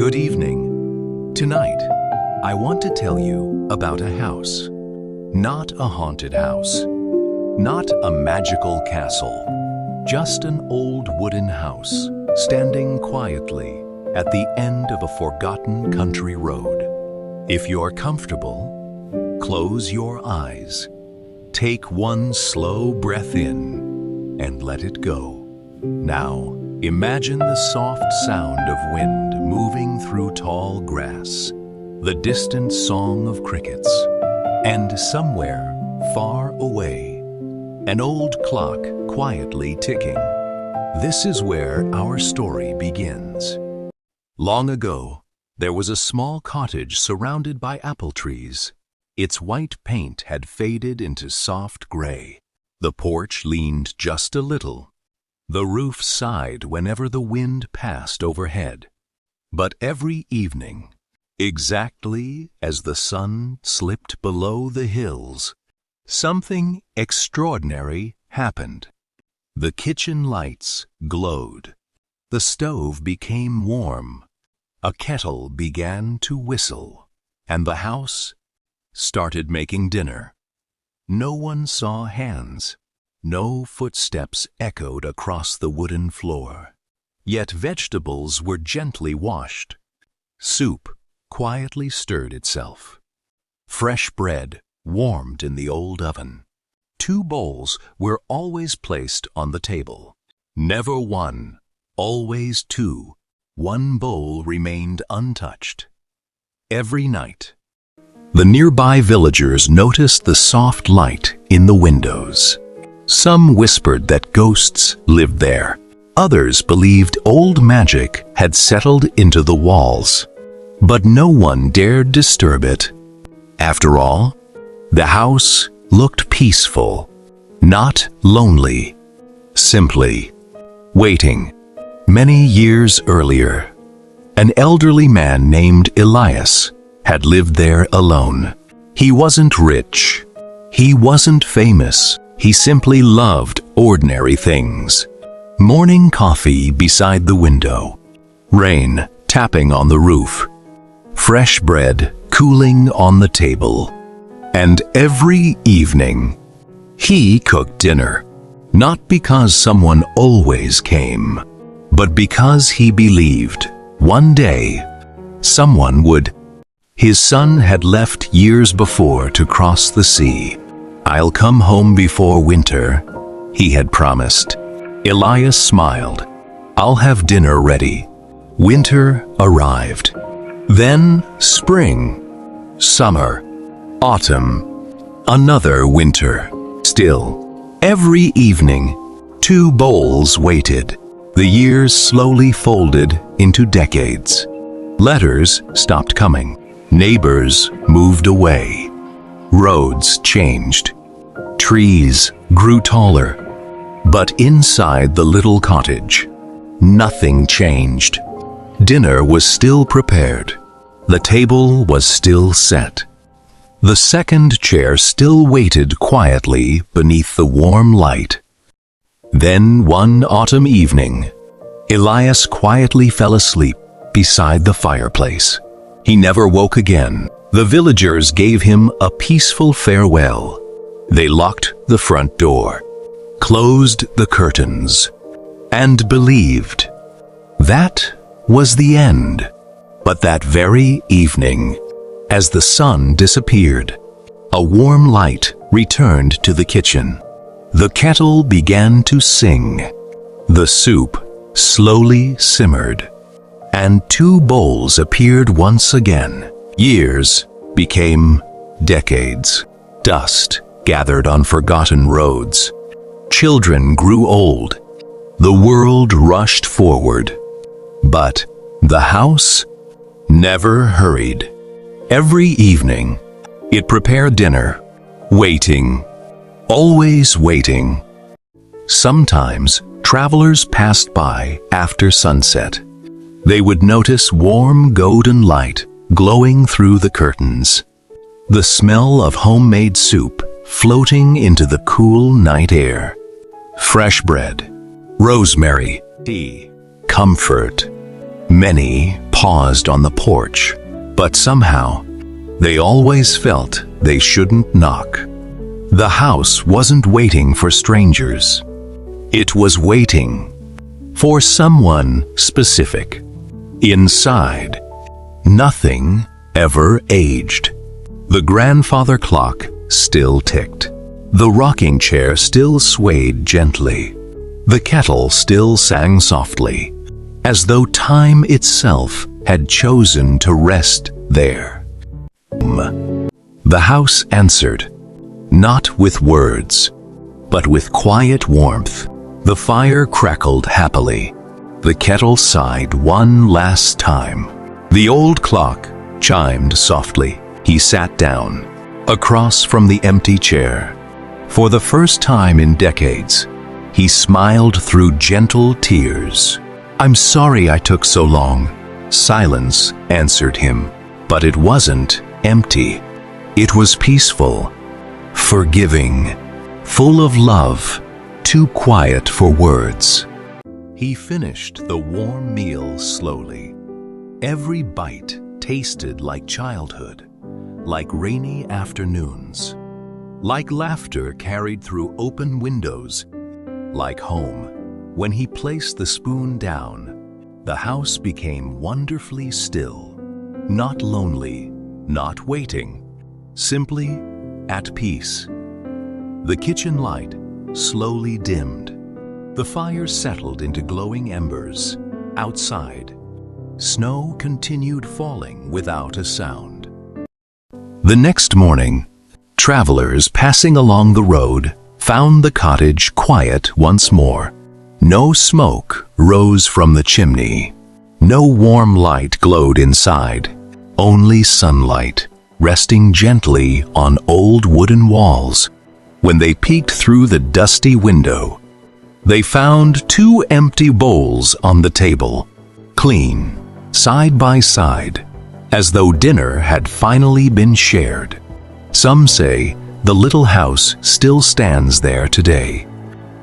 Good evening. Tonight, I want to tell you about a house. Not a haunted house. Not a magical castle. Just an old wooden house standing quietly at the end of a forgotten country road. If you're comfortable, close your eyes. Take one slow breath in and let it go. Now, imagine the soft sound of wind moving through tall grass, the distant song of crickets, and somewhere far away, an old clock quietly ticking. This is where our story begins. Long ago, there was a small cottage surrounded by apple trees. Its white paint had faded into soft gray. The porch leaned just a little. The roof sighed whenever the wind passed overhead. But every evening, exactly as the sun slipped below the hills, something extraordinary happened. The kitchen lights glowed. The stove became warm. A kettle began to whistle, and the house started making dinner. No one saw hands. No footsteps echoed across the wooden floor. Yet vegetables were gently washed. Soup quietly stirred itself. Fresh bread warmed in the old oven. 2 bowls were always placed on the table. Never one, always 2. One bowl remained untouched. Every night, the nearby villagers noticed the soft light in the windows. Some whispered that ghosts lived there. Others believed old magic had settled into the walls. But no one dared disturb it. After all, the house looked peaceful, not lonely, simply waiting. Many years earlier, an elderly man named Elias had lived there alone. He wasn't rich. He wasn't famous. He simply loved ordinary things. Morning coffee beside the window. Rain tapping on the roof. Fresh bread cooling on the table. And every evening, he cooked dinner. Not because someone always came, but because he believed one day someone would. His son had left years before to cross the sea. "I'll come home before winter," he had promised. Elias smiled. "I'll have dinner ready." Winter arrived. Then spring, summer, autumn, another winter. Still, every evening, 2 bowls waited. The years slowly folded into decades. Letters stopped coming. Neighbors moved away. Roads changed. Trees grew taller. But inside the little cottage, nothing changed. Dinner was still prepared. The table was still set. The second chair still waited quietly beneath the warm light. Then one autumn evening, Elias quietly fell asleep beside the fireplace. He never woke again. The villagers gave him a peaceful farewell. They locked the front door, closed the curtains, and believed that was the end. But that very evening, as the sun disappeared, a warm light returned to the kitchen. The kettle began to sing. The soup slowly simmered, and 2 bowls appeared once again. Years became decades. Dust gathered on forgotten roads. Children grew old. The world rushed forward. But the house never hurried. Every evening, it prepared dinner, waiting, always waiting. Sometimes travelers passed by after sunset. They would notice warm golden light glowing through the curtains. The smell of homemade soup floating into the cool night air. Fresh bread, rosemary, tea, comfort. Many paused on the porch, but somehow, they always felt they shouldn't knock. The house wasn't waiting for strangers. It was waiting for someone specific. Inside, nothing ever aged. The grandfather clock still ticked. The rocking chair still swayed gently. The kettle still sang softly, as though time itself had chosen to rest there. The house answered, not with words, but with quiet warmth. The fire crackled happily. The kettle sighed one last time. The old clock chimed softly. He sat down, across from the empty chair. For the first time in decades, he smiled through gentle tears. "I'm sorry I took so long." Silence answered him, but it wasn't empty. It was peaceful, forgiving, full of love, too quiet for words. He finished the warm meal slowly. Every bite tasted like childhood, like rainy afternoons, like laughter carried through open windows, like home. When he placed the spoon down, the house became wonderfully still, not lonely, not waiting, simply at peace. The kitchen light slowly dimmed. The fire settled into glowing embers. Outside, snow continued falling without a sound. The next morning, travelers passing along the road found the cottage quiet once more. No smoke rose from the chimney. No warm light glowed inside. Only sunlight, resting gently on old wooden walls. When they peeked through the dusty window, they found two empty bowls on the table, clean, side by side, as though dinner had finally been shared. Some say the little house still stands there today.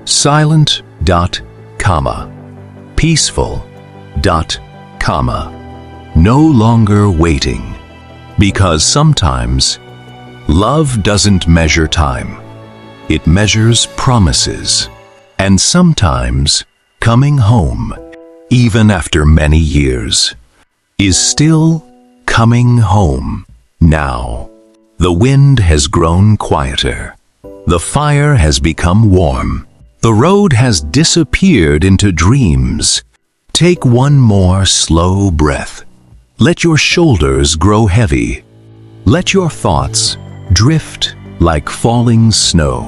Silent, comma, peaceful, comma, no longer waiting. Because sometimes, love doesn't measure time. It measures promises. And sometimes, coming home, even after many years, is still coming home now. The wind has grown quieter. The fire has become warm. The road has disappeared into dreams. Take one more slow breath. Let your shoulders grow heavy. Let your thoughts drift like falling snow.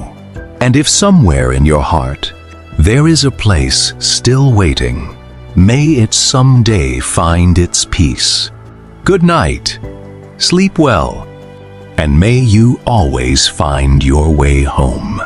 And if somewhere in your heart there is a place still waiting, may it someday find its peace. Good night. Sleep well. And may you always find your way home.